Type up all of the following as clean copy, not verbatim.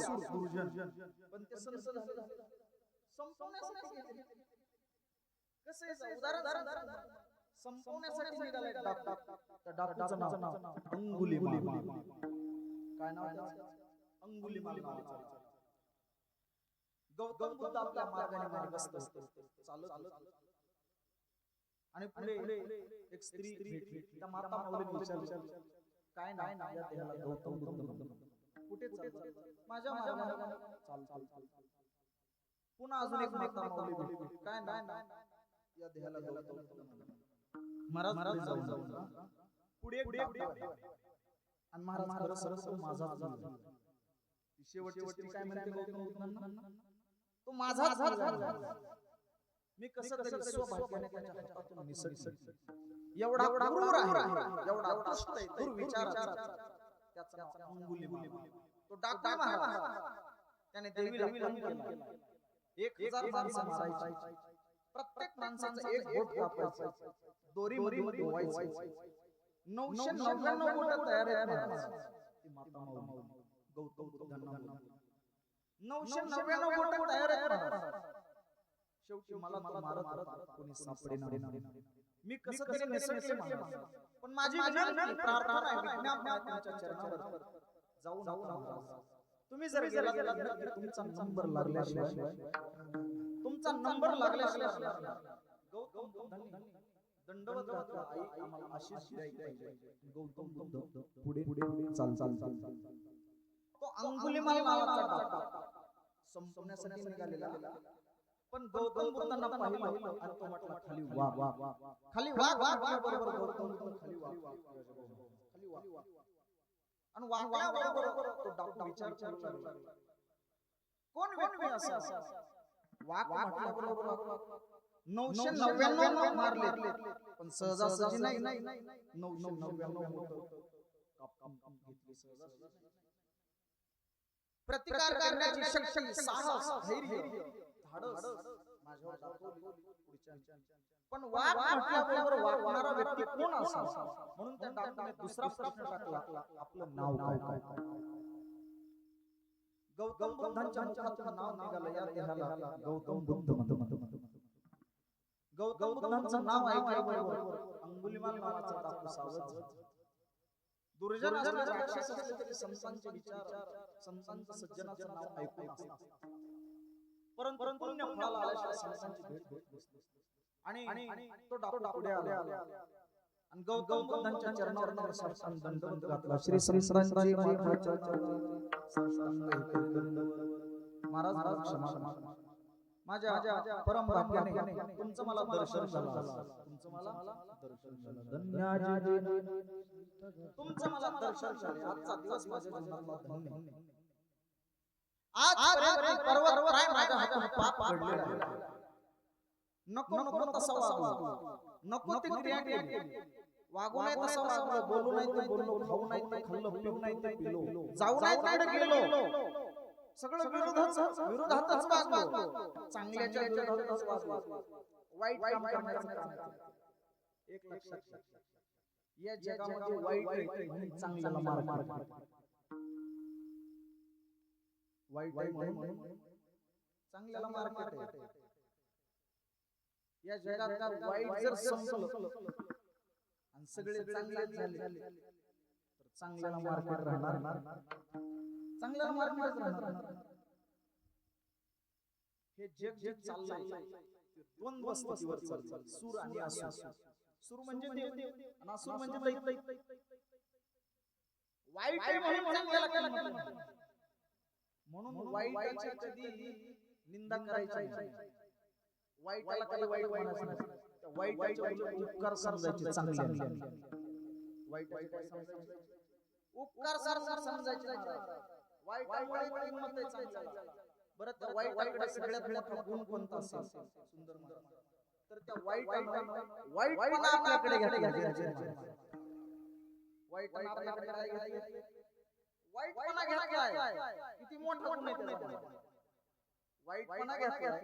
असुर दुर्जन, पण ते संत झाले संपवण्यासाठी गेले. कसं आहे उदाहरण संपवण्यासाठी निघाले डाकू. त्या डाकूचं नाव अंगुलीमाल. काय नाव त्याचं? अंगुलीमाल नावाचा. गौतम बुद्ध आपल्या मार्गाने मार्गस्थ चालत आणि पुढे एक स्त्री भेटली. त्या माता माऊलीने विचारलं, काय नाव या देहाला? गौतम बुद्ध म्हणून. कुठे चालला? माझ्या मार्गाने चालतो. पुन्हा अजून एक माता माऊली भेटली. काय नाव या देहाला? गौतम बुद्ध म्हणून. महाराज जाऊन पुढे आणि महाराज खरं तो माझाच मुलगा. शेवटची काय म्हणते गौतम बुद्धांना? तो माझाच मुलगा. मी कसं तरी स्वभावाने त्याच्या हातातून निसटलो. एवढा क्रूर आहे, एवढा दुष्ट आहे, दुर्विचाराचा. त्याचा नाव अंगुलीमाल. तो डाकू महाराज. त्याने देवीला खून केला. 1000 माणसं मारायची. प्रत्येक माणसाचं एक बोट कापायचं, दोरीमध्ये ओवायचं. 999 बोट तयार आहेत. ती माता माऊली गौतम बुद्धांना 999 बोट तयार आहेत. शेवटी मला मारत कोणी सापडेना. मी कसं तरी निसटले. पण माझी विनंती प्रार्थना आहे, विज्ञापना तुमच्या चरणावर. जाऊ नका. तुम्ही जर गेला तुमचा नंबर लागल्याशिवाय गौतम बुद्धांनी दंडवत घातला. आई आम्हाला आशीष द्यायची पाहिजे. गौतम बुद्ध पुढे चाल. तो अंगुलीमाल नावाचा डाकू संपवण्यासाठी निघालेला. पण गौतम बुद्धांना पाहिलं आणि तो म्हटला, खाली वाग. बरोबर गौतम बुद्ध खाली वाग. आणि वागल्याबरोबर तो डाकू विचार करू लागला, कोण व्यक्ती असा? वाग म्हटल्याबरोबर 999 मारले, पण सहजासहजी नाही. 999 बोटं कापून घेतली. प्रतिकार करण्याची शक्ती, साहस, धैर्य, धाडस माझ्यावर दाखवली. पण वाघ म्हटल्याबरोबर वागणारा व्यक्ती कोण असावा? म्हणून त्या डाकूने दुसरा प्रश्न टाकला, आपलं नाव काय? गौतम बुद्धांच्या मुखातून नाव निघालं, या देहाला गौतम बुद्ध म्हणतात. गौतम बुद्धांचं नाव ऐकल्याबरोबर अंगुलीमाल नावाचा डाकू सावध. दुर्जन असले, राक्षस असले तरी संतांचे विचार, संतांचं सज्जनाचं नाव ऐकून असतात. परंतु पुण्य फळाला आल्याशिवाय संतांची भेट होत नसते. आणि तो डाकू पुढे आला आणि गौतम बुद्धांच्या चरणावर साष्टांग दंडवत घातला. श्री संतांची महाराज क्षमा. माझ्या परम भाग्याने तुमचं मला दर्शन झालं. तुमचं मला दर्शन झाले. आजचा दिवस माझ्या जीवनातला धन्य. आज पर्वत माझ्या हातून पाप घडलेला. नको तसा वागू, नको ती क्रिया केली. वागू नाही तसा वागलो, बोलू नाही ते बोललो, खाऊ नाही ते खाल्लं, पिऊ नाही ते पिलो, जाऊ नाही तिकडे गेलो. सगळं विरोधातच वागलो. चांगल्याच्या विरोधातच वागलो. वाईट काम करण्याचं काम. एक लक्षात घ्या, या जगामध्ये वाईट आहे म्हणून चांगल्याला मार. वाईट आहे म्हणून चांगल्याला मार्केट आहे. या जगात वाईट जर संपलं आणि सगळे चांगले झाले तर चांगल्याला मार्केट राहणार. चांगल्याला मार्केट राहणार. हे जग जे चाललंय ते द्वंद्व स्थितीवर चाललंय. सूर आणि असुर. सूर म्हणजे देव आणि असुर म्हणजे दैत्य. वाईट आहे म्हणून चांगल्याला केलं. म्हणून वाईटाची कधी निंदा करायची नाही. वाईटाला कधी वाईट म्हणायचं नाही. त्या वाईटाचे उपकार समजायचे चांगले. वाईटाचे काय समजायचे? उपकार समजायचे. वाईटामुळे किंमत आहे चांगल्याला. बरं, त्या वाईटाकडे सगळ्यात मोठा गुण कोणता असेल? सुंदर म्हणा. तर त्या वाईटपणा आपल्याकडे घ्यायचा. वाईटपणा आपल्याकडे घ्यायचा. वाईटपणा घेतलाय किती मोठा गुण आहे त्याचा. वाईटपणा घेतलाय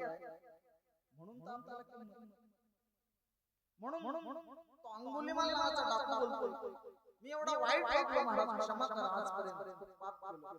म्हणून तर आपल्याला किंमत. म्हणून तो अंगुलीमाल नावाचा डाकू बोलतो, मी एवढा वाईट वागलो महाराज, क्षमा करा. आजपर्यंत पाप केलं.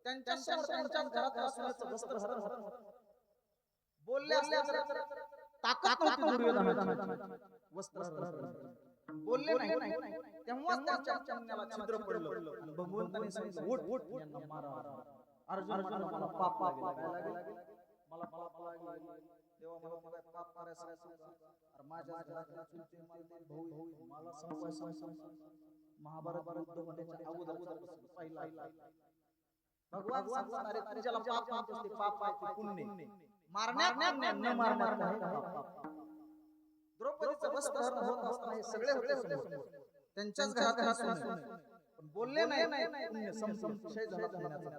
त्यांच्या त्यांच्या घरात असण्याचं वस्त्र हरण बोलले असले ताकद नव्हती दुर्योधनाची वस्त्र हरण बोलले नाही तेव्हा त्यांच्या चरणाला छिद्र पडलं आणि भगवंताने सांगितलं उठ यांना मारा. अर्जुन म्हणाला मला पाप लागेल मला पाप लागेल देवा मला पाप करायचं अरे माझ्या घरातल्या चुलते मालते भाऊ मला संपवायचं महाभारत युद्ध होण्याच्या अगोदर पहिला भगवान सांगतात अरे तुझ्याला पाप म्हणतोस ते पाप आहे पुण्य मारण्यात न मारण्यात नाही. द्रौपदीचं वस्त्र हरण होत असताना हे सगळे होते समोर त्यांच्याच घरात पण बोलले नाही पुण्य संशय झाला पुण्याचा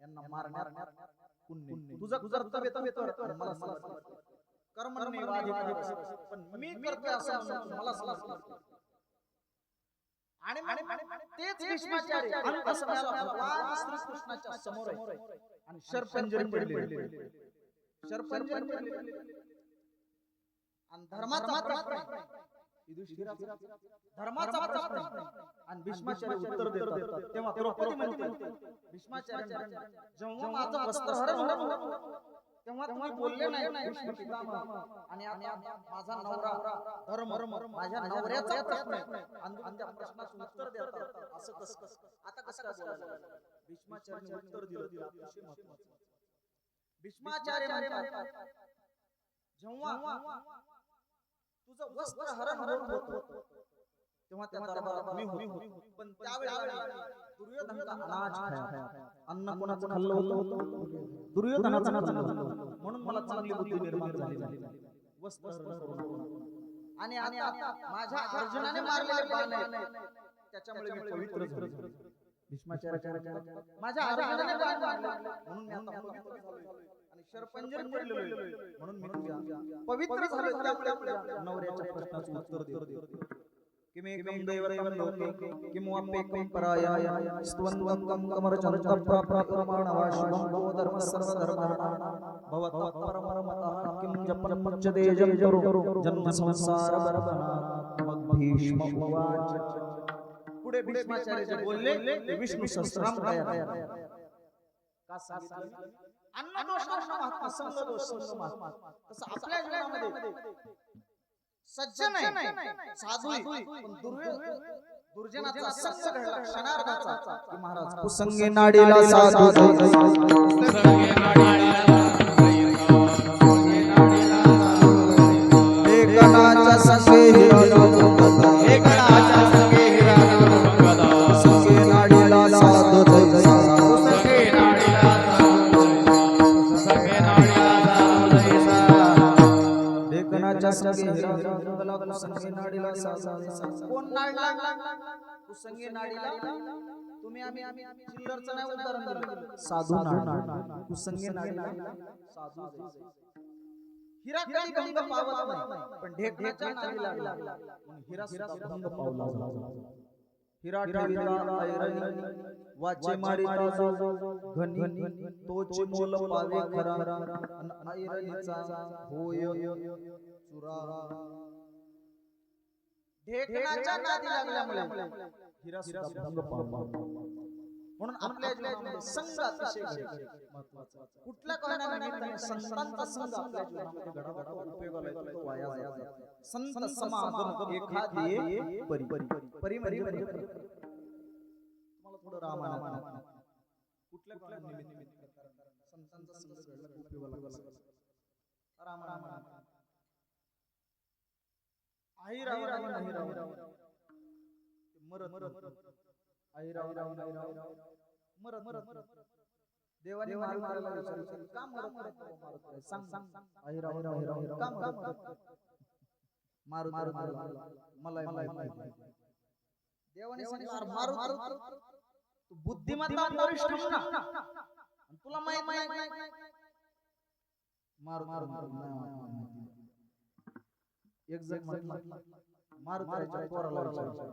यांना मारण्यात पुण्य तुझं कर्तव्य तर मला समजतं कर्मण्ये वाधिकारस्ते पण मी करतोय असं मला समजतं आणि तेच भीष्माचार्य अंतसमयाला भगवान श्रीकृष्णाच्या समोर आहे आणि शरपंजरी पडले आणि धर्माचा प्रश्न आणि भीष्माचार्य उत्तर देतात तेव्हा द्रौपदी म्हणते भीष्माचार्य जेव्हा माझं वस्त्र हरण होतं तेव्हा तुम्ही बोलले नाही भीष्म पितामह आणि आता माझा नवरा धर्म माझ्या नवऱ्याचा प्रश्न आहे आणि त्या प्रश्नाचं उत्तर देतात असं कसं आता कसं बोलायला भीष्माचार्य उत्तर दिलं अतिशय महत्त्वाचं. भीष्माचार्य म्हणतात जेव्हा तुझं वस्त्र हरण होत तेव्हा त्या दरबारात मी होतो पण त्यावेळेला दुर्योधनाचा अनाज खाया अन्न कोणाचं खाल्लं होतं दुर्योधनाचं खाल्लं म्हणून मला चांगली बुद्धी निर्माण झाली वस्त्र हरण आणि आता माझ्या अर्जुनाने मारलेले बाण आहेत त्याच्यामुळे मी पवित्र झालो. भीष्माचार्य माझ्या अर्जुनाने बाण मारले म्हणून मी आता पवित्र झालो आणि शरपंजरी पडलेलो म्हणून मी तुझ्या पवित्र झालो. त्यामुळे नवऱ्याच्या प्रश्नाचं उत्तर देतो किमेकं दैवतं लोके किं वाप्येकं परायाय स्तवन्तं कमरचन्द्रं प्राप्तप्रमाणवाशिवं वो धर्मः सर्वधर्माणां भवतः परमतः किं जपन् मुच्यते जन्तुर् जन्म संसार बर्बणात् भीष्म उवाच. पुढे भीष्माचार्य जे बोलले ते विष्णू सहस्त्रनाम तयार का सांगितलं अन्न दोष महात्मा संग दोष महात्मा तसं आपल्या जीवनामध्ये सज्जन आहे साधू पण दुर्जनाचा संग घडला क्षणार्धाचा की महाराज कुसंगे नाडीला साधू कुसंगे नाडीला एकनाच्या संगे एकनाच्या संगे संगे नाडीला साधू कुसंगे नाडीला संगे नाडीला एकनाच्या संगे कुसंगे नाडीला साधू कोण नाडला कुसंगे नाडीला तुम्ही आम्ही चिल्लरचं नाही उदाहरण दिलं साधू नाडला कुसंगे नाडीला साधू हिरा कधी भंग पावत नाही पण ढेकणाच्या नाडी लागला म्हणून हिरा सुद्धा भंग पावला. हिरा ठेविता ऐरणी वाचे मारिता घनी तोची मोल पावे खरा ऐरणीचा होय चुरा. ढेकणाच्या नादी लागल्यामुळे हिरा सुद्धा भंग पावला. म्हणून आपल्या जीवनामध्ये संघ अतिशय महत्त्वाचा. कुठल्या कारणाने संतांचा संघ आपल्या जीवनामध्ये घडाघडा उपयोगाला येतो वाया जातो. संत समागम एखादी परी परी म्हणजे तुम्हाला थोडं रामायण कुठल्या कारणाने संतांचा संघ घडला उपयोगाला लागतो रामायण आई राव मरत आई राव मरत देवाने मारायला विचारलं का मरत सांग आई राव का मरत मारू मला माहिती देवाने सांगितलं मारू तू बुद्धिमत्ता वरिष्ठ ना तुला माहित मारू एक जण मारू त्याच्या पोराला विचारलं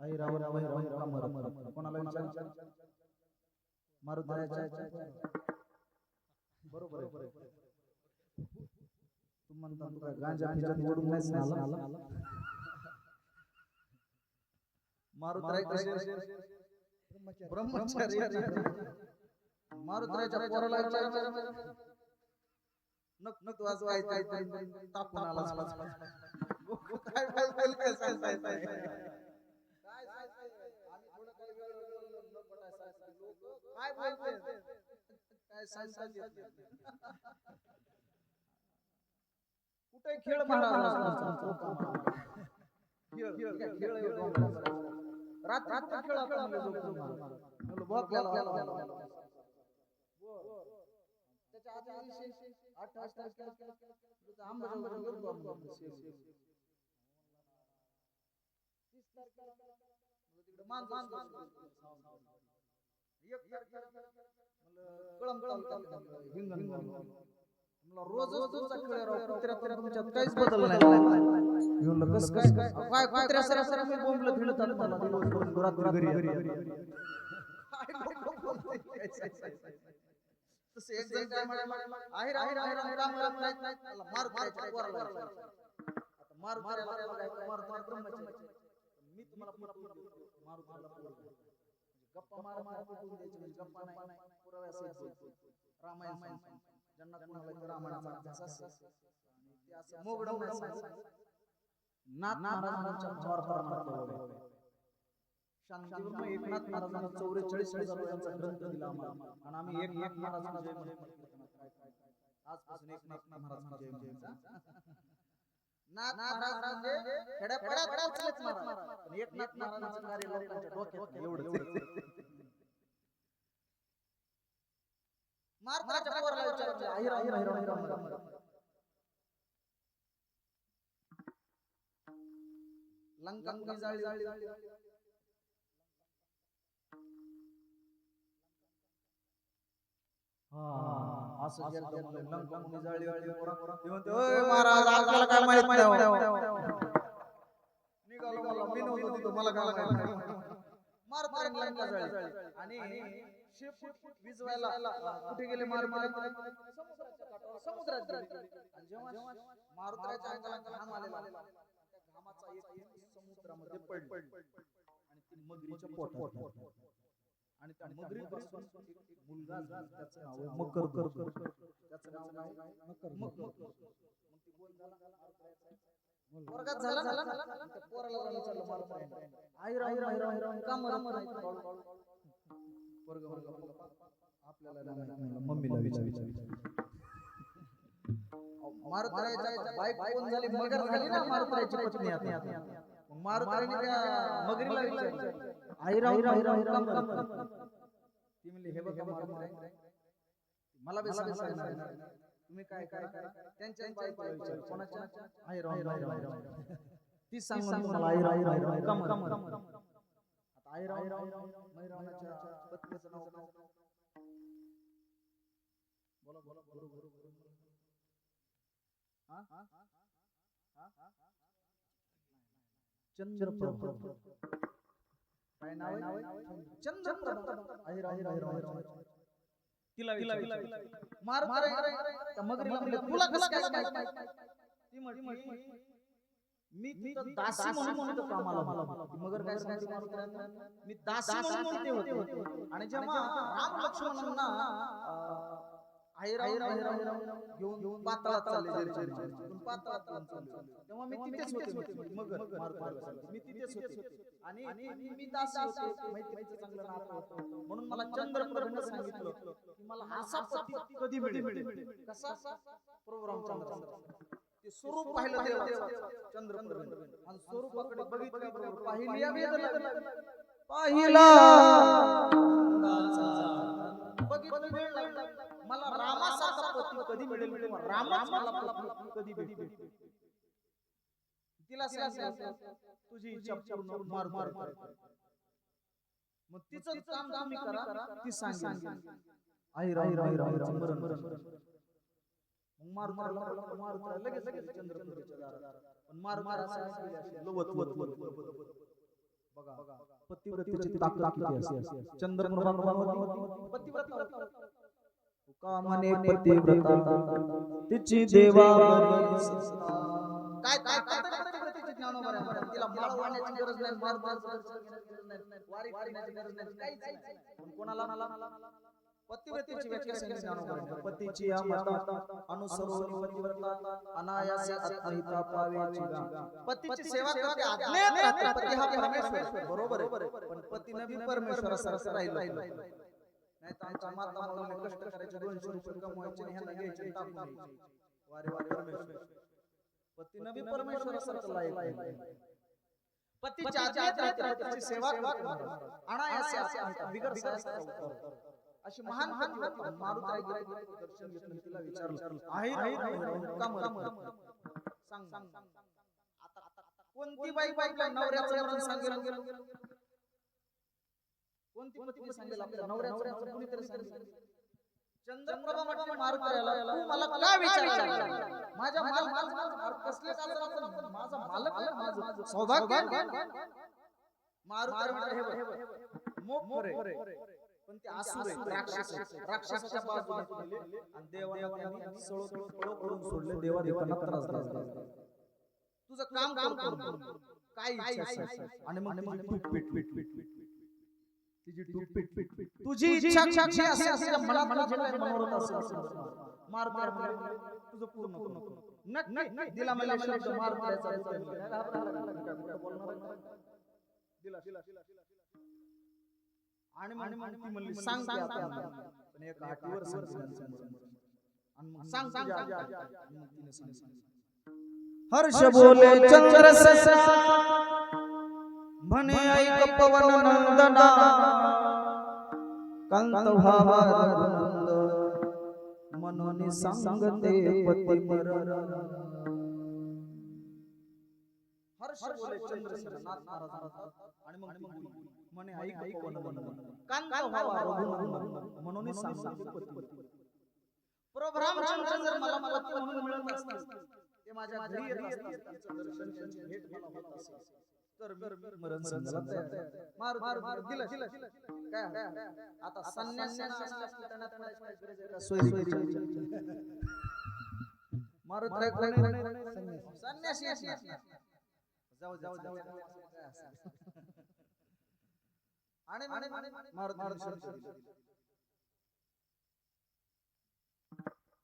आई राव का मरत कोणाला विचार मारू त्याच्या बरोबर आहे. तू म्हणता तुला गांजा पिजात ओढून नाही झाला मारू ब्रह्मचारी मारुतीच्या पोराला विचार नक नक वाजवायचं तापून आला काय बोल काय सांगताय काय आम्ही थोडं काही वेळ बोललो न पटायचं लोक काय बोलते काय सांगतात कुठे खेळ महाराज खेळ खेळ रात्र खेळ आपण भोगलेला त्याच्या आधी 28 तारखेला अंबाजोगाई गेलो आपण 30 तारखेला तिकडे मान एक तारखेला कळम हिंगण रोज तुमचा खेळ राव कुत्र्यात तुमच्यात काहीच बदल नाही येऊन कस काय कुत्र्या सरासर मी बोंबलं फिरतात मला दिवसभर घरी तसे एक जण काय म्हणाला आहेर काम करत नाही मार करायचा पोराला आता मार करायला मार ब्रह्मचारी मी तुम्हाला मार पोरगा गप्पा मार पटवून द्यायची म्हणजे गप्पा नाही पुराव्यासहित रामायण ज्यांना कोणाला रामायणाचा अभ्यास असेल आणि ते असं मोगडं नाही सांगत नाथ महाराजांच्या भावार्थाला शांतीवरून एकनाथ महाराजांना 44,000 यांचा ग्रंथ दिला आम्हाला आणि आम्ही एकनाथ महाराजांना जय म्हणतो आजपासून एकनाथ महाराजांना जय म्हणतो नाथ महाराज म्हणजे खेड्यापाड्यात उचलत महाराज आणि एकनाथ महाराजांचं कार्य लोकांच्या डोक्यात एवढं मारताच्या पोराला विचारायचं আহিरा लंका कुणी जाळली असं लंका कुणी जाळली ते म्हणते ओय महाराज आपल्याला काय माहित नाही निघालो मला मी नव्हतो तिथं मला काय माहित मारताय लंका जाळली आणि शिप विजवायला कुठे गेले मार समुद्रात आणि जेव्हा मारुतीच्या अंगाला घाम आलेला त्या घामाचा एक समुद्रामध्ये पडला आणि ती मगरीच्या पोटात आणि त्या मगरीपासून एक मुलगा त्याचं नाव मकर त्याचं नाव काय मकर मग ती बोल झाला वर्गात झाला त्या पोराला विचारलं मारुती আহিरा का मरत वर्ग आपल्याला मम्मीला विचार मारुतीच्या बाईक कोण झाली मगर झाली ना मारुतीची पत्नी आता मग मारुतीने त्या मगरीला विचारलं আহিरा ती म्हणली हे बघा मारुती मला बी सांगणार तुम्ही काय करा त्यांच्या बाईकला विचार कोणाच्या আহিरा ती सांगून तुम्हाला আহিरा कमर महिरावणाच्या पत्नीचं नाव काय बोला चंद्रप्रभा काय नाव आहे चंद्रप्रभा আহিरा तिला मार त्या मगरीला म्हणले तुला कसं काय ती म्हटली मी तिथं दासी म्हणून कामाला मगर काय सांगितलं मी दासी म्हणून होते आणि जेव्हा राम लक्ष्मणांना আহিरा घेऊन पाताळात चालले पाताळात तेव्हा मी तिथेच होते मगर मी तिथेच होते आणि मी दासी होते मैत्रीचं चांगलं नातं होतं म्हणून मला चंद्रप्रभेने सांगितलं की मला असा पती कधी मिळेल कसा प्रभू रामचंद्र ते स्वरूप पाहिलं चंद्रप्रभेने आणि स्वरूपाकडे बघितलं पाहिली बघितलं वेळ लागला मला रामासारखा पती कधी मिळेल रामच मला पती कधी भेटेल तिला सांगितलं तुझी इच्छा पूर्ण मार मग तिचं काम तुम्ही करा ती सांगितलं আহিरा मारुतीला लगेच चंद्रप्रभेच्या दारात पण मारुती बघा पतिव्रतेची ताकद किती असते चंद्रप्रभा पतिव्रता कामने पतिव्रता तिची देवावरी काय पतिव्रतेची ज्ञानोबा तिला माळ वाहण्याची गरज नाही मार गरज नाही वारी करण्याची गरज नाही काहीच नाही कोणाला पतिव्रतेची व्याख्या सांगितली ज्ञानोबांनी. पतीची या माता अनुसरून पतिव्रता अनायासे आत्महिता पावेची गा. पतीची सेवा करते आज्ञेत राहते. पती हा परमेश्वर बरोबर आहे, पण पती नबी परमेश्वरासारखं राहिलं नाही तर आमच्या माता माऊलीने कष्ट करायचे 200 रुपये कमवायचे आणि ह्यांना घ्यायचे टाकून द्यायचे. वारे वा परमेश्वर पती नबी परमेश्वरासारखं लायक. पतीच्या आज्ञेत राहते, पतीची सेवा करते अनायासे आत्महिता बिगर साहसाचा अशी महान मारुती दर्शन घेतलं. तिला विचारलं आहे का मर सांग आता कोणती बाई आपल्या नवऱ्याचं मरण सांगेल? कोणती पत्नी सांगेल आपल्या नवऱ्याचं? कुणीतरी सांगेल. चंद्रप्रभा म्हटले मारुतीला तू मला का विचारला? माझ्या मालक कसले काल माझा मालक माझं सौभाग्य मारुती म्हटले हे बघ मोख रे, पण ते असुर आहे, राक्षसाच्या बाजूने गेले आणि देवाने सळो करून सोडले. देवादेवांना त्रास दिला. तुझं काम कर काय इच्छा आणि मग तुझी इच्छा तुझ्या मनात जे काही मनोरथ असेल तुझं पूर्ण नक्की दिला मला शब्द आणि ती म्हणली सांग पण एक अटीवर हर्ष बोले चंद्र ससा म्हणे ऐक पवन नंदना कांत व्हावा रघुनंद मनोनी सांगते पती मरण. हर्ष बोले चंद्र ससा नाथ महाराज आणि मग म्हणे ऐक पवन नंदना कांत व्हावा रघुनंद मनोनी सांगते पती. प्रभू रामचंद्र जर मला पती म्हणून मिळत असतील, ते माझ्या घरी येत असतील, त्यांचं दर्शन त्यांची भेट मला होत असेल तर मरण सांगायला तयार. मार दिलं काय आता संन्यासाला असल्या त्यांना काय गरज आहे का सोयीची मारुत काय कोणी संन्यासी असणार जाऊ आणि मारुत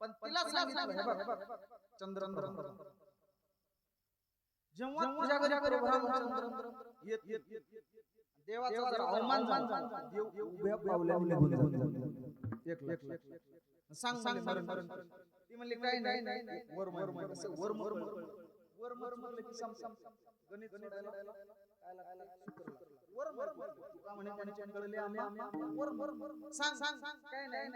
पण तिला सांगितलं हे बघ चंद्र जेव्हा तुझ्या घरी रामचंद्र येत देवाचा जर अवमान झाला देव उभ्या पावलाने निघून एक सांग ती म्हणली काय नाही वर म्हणलं की सम गणित सोडायला काय वर का म्हणे त्यांच्या कळले आम्ही वर सांग काय नाही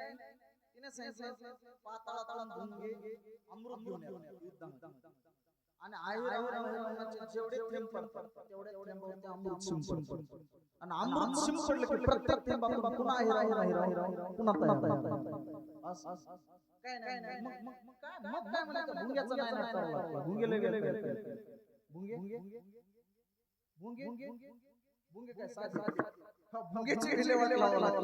तिने सांगितलं पाताळातून धुंगे अमृत घेऊन युद्धामध्ये आणि आयुर्वेदाचे जेवढे थेंब पडतात तेवढे थेंबावरती अमृत शिंपडतं आणि अमृत शिंपडलं की प्रत्येक थेंबातून पुन्हा पुन्हा काय नाही मग काय म्हणायचं भुंग्याचं नाही ना भुंगेला गेले भुंगे काय साधे भुंगेची विल्हेवाट लावावं लागतं.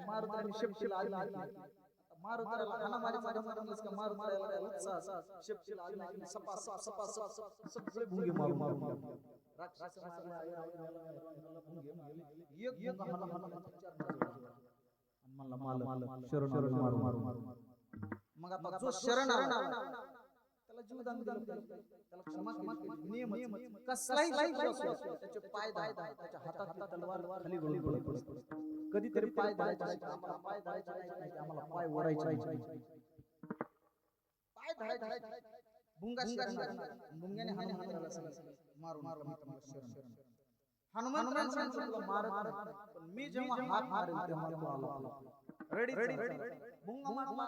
मारुतीने शेपटीला आली मारुतीला हाणामारीचा गमतच का मारुतीला उत्साह शेपटीला आली सपा सगळे भुंगे मारून राक्षस एक मला शरण मारून मग आता जो शरण आला त्याला जीवदान दिलं, त्याला क्षमा केली. नियम कसलाही त्याचे पाय दाबा, त्याच्या हातात तलवार खाली गळून पडत. कधीतरी पाय दाबायचे आम्हाला, पाय दाबायचे नाही आम्हाला, पाय ओढायचे पाय धाडायचे. भुंगा भुंग्याने हनुमंताला सांगितलं मारून शरण. हनुमंताने सांगितलं मारत पण मी जेव्हा हात मारेल तेव्हा तो आला रेडी भुंगा मारला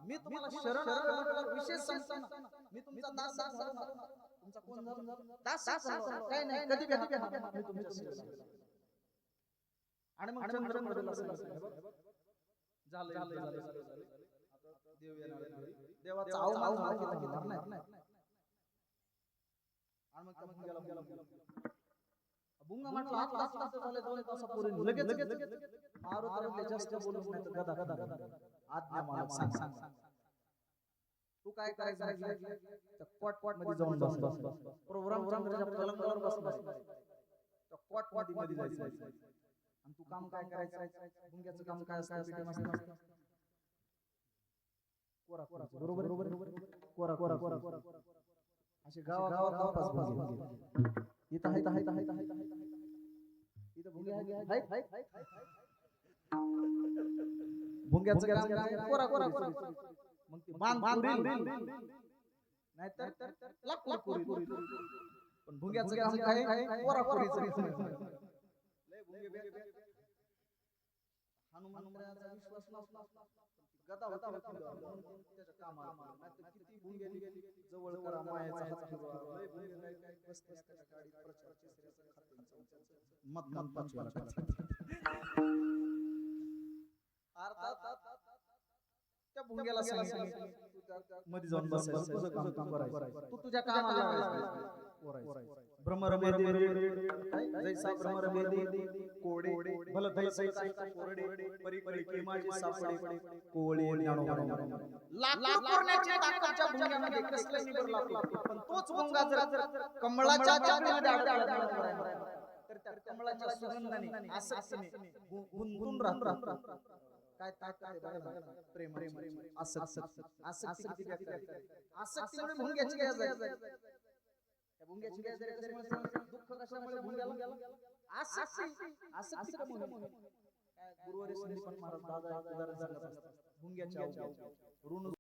मी तुम्हाला शरण विशेष सांगतो मी तुमचा दास तुमचा कोण झाला दास काय नाही कधी बी हात मी तुमच्या सेवेला. आणि मग चंद्रप्रभेला झालं आता देव येणार देवाचा अवमान झाला की नाही. आणि मग भुंग्याला भुंगा म्हटलं आता झाले 2 तासापूर्वी लगेच मारुतीला जास्त बोलू नाही तर गदा आज्ञा मला सांग तू काय करायचं त्या क्वाट मध्ये जाऊन बस प्रोग्राम चंद्राच्या पलंगावर बसला त्या क्वाट मध्ये जायचं आणि तू काम काय करायचं, भुंग्याचं काम काय असतं, पेटी मास्तर कोरा कोरा बरोबर बरोबर कोरा कोरा कोरा कोरा असे गावागावात पाच भुंगे इथं आहेत इथं भुंगे आहेत भुंग्याचं काम काय कोरा कोरा कोरा मग ते बांध नाहीतर लाकूड कोरी पण भुंग्याचं काम काय कोरा कोरीचं लय भुंगे हनुमान मंदिराचा विश्वास नसला गदा होता म्हणून त्याच्या कामाला नाहीतर किती भुंगे जवळ करा मायाचा हात फिरवा लय भुंगे काय बसते एका गाडीत प्रचार तिसऱ्याचं खातं मत पाचव्याला अर्थात त्या भुंग्याला सांगितलं मध्ये जाऊन बसायचं तुझं काम करायचं तू तुझ्या कामाला लागायचं भ्रमर जैसा भ्रमर मेदी कोडे भल तैसा कोरडे परी परी की माझी सापडे कोळे लाकूड करण्याची ताकदच्या भुंग्यामध्ये कसलं निबर लाकूड पण तोच भुंगा जर कमळाच्या चाकरीमध्ये अडकला तर त्या कमळाच्या सुगंधाने आसक्तीने गुंतून राहतो काय ताकद आहे बघा प्रेम आसक्ती आसक्तीमुळे भुंग्याची गॅस आहे त्या भुंग्याची गॅस कशामुळे दुःख कशामुळे भुंग्याला आसक्ती कशामुळे काय गुरुवारी संदीपान महाराज दादा एक उदाहरण सांगत असतात भुंग्याच्या ऋण